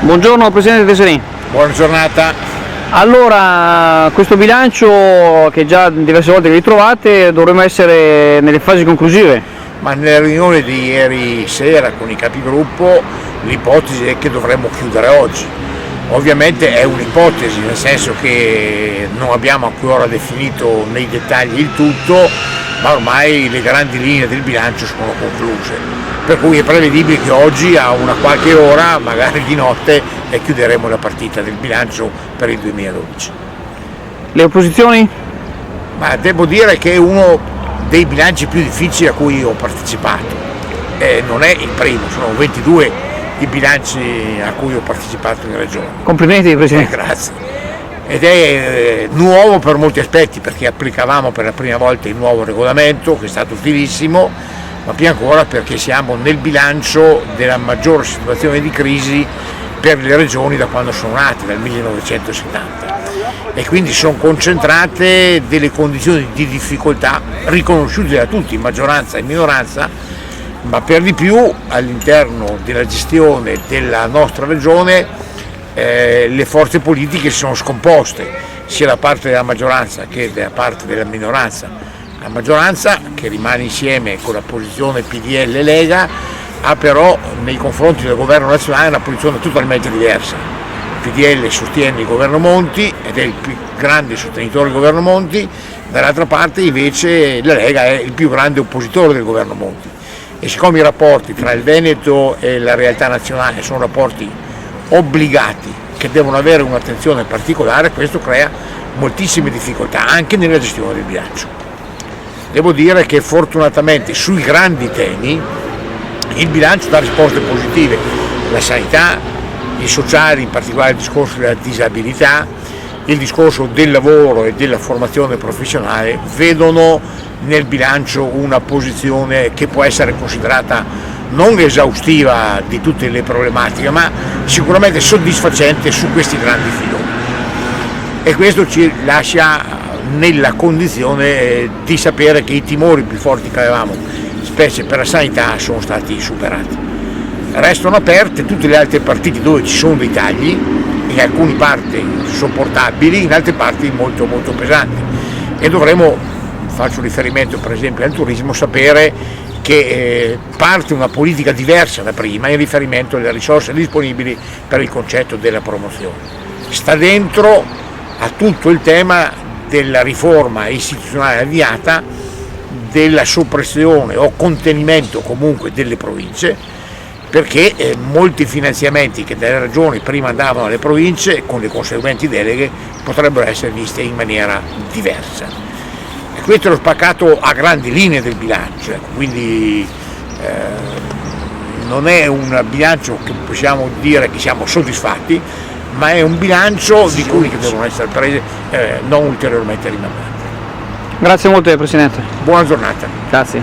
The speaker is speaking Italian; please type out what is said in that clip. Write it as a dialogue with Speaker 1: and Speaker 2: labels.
Speaker 1: Buongiorno Presidente Teserin.
Speaker 2: Buona giornata.
Speaker 1: Allora, questo bilancio che già diverse volte che ritrovate dovremmo essere nelle fasi conclusive.
Speaker 2: Ma nella riunione di ieri sera con i capigruppo l'ipotesi è che dovremmo chiudere oggi. Ovviamente è un'ipotesi, nel senso che non abbiamo ancora definito nei dettagli il tutto, ma ormai le grandi linee del bilancio sono concluse. Per cui è prevedibile che oggi a una qualche ora, magari di notte, chiuderemo la partita del bilancio per il 2012.
Speaker 1: Le opposizioni?
Speaker 2: Ma devo dire che è uno dei bilanci più difficili a cui ho partecipato. Non è il primo, sono 22 i bilanci a cui ho partecipato in Regione.
Speaker 1: Complimenti Presidente.
Speaker 2: Grazie. Ed è nuovo per molti aspetti, perché applicavamo per la prima volta il nuovo regolamento, che è stato utilissimo, ma più ancora perché siamo nel bilancio della maggiore situazione di crisi per le regioni da quando sono nate, dal 1970. E quindi sono concentrate delle condizioni di difficoltà riconosciute da tutti, maggioranza e minoranza, ma per di più all'interno della gestione della nostra regione le forze politiche si sono scomposte, sia da parte della maggioranza che da parte della minoranza. La maggioranza, che rimane insieme con la posizione PDL e Lega, ha però nei confronti del governo nazionale una posizione totalmente diversa. Il PDL sostiene il governo Monti ed è il più grande sostenitore del governo Monti, dall'altra parte invece la Lega è il più grande oppositore del governo Monti. E siccome i rapporti tra il Veneto e la realtà nazionale sono rapporti obbligati che devono avere un'attenzione particolare, questo crea moltissime difficoltà anche nella gestione del bilancio. Devo dire che fortunatamente sui grandi temi il bilancio dà risposte positive. La sanità, i sociali, in particolare il discorso della disabilità, il discorso del lavoro e della formazione professionale vedono nel bilancio una posizione che può essere considerata non esaustiva di tutte le problematiche, ma sicuramente soddisfacente su questi grandi filoni. E questo ci lascia nella condizione di sapere che i timori più forti che avevamo, specie per la sanità, sono stati superati. Restano aperte tutte le altre partite dove ci sono dei tagli, in alcune parti sopportabili, in altre parti molto molto pesanti. E dovremo, faccio riferimento per esempio al turismo, sapere che parte una politica diversa da prima in riferimento alle risorse disponibili per il concetto della promozione. Sta dentro a tutto il tema della riforma istituzionale avviata, della soppressione o contenimento comunque delle province, perché molti finanziamenti che dalle regioni prima andavano alle province con le conseguenti deleghe potrebbero essere viste in maniera diversa. E questo è lo spaccato a grandi linee del bilancio, quindi non è un bilancio che possiamo dire che siamo soddisfatti, ma è un bilancio di cui devono essere prese non ulteriormente rimandate.
Speaker 1: Grazie molto Presidente.
Speaker 2: Buona giornata.
Speaker 1: Grazie.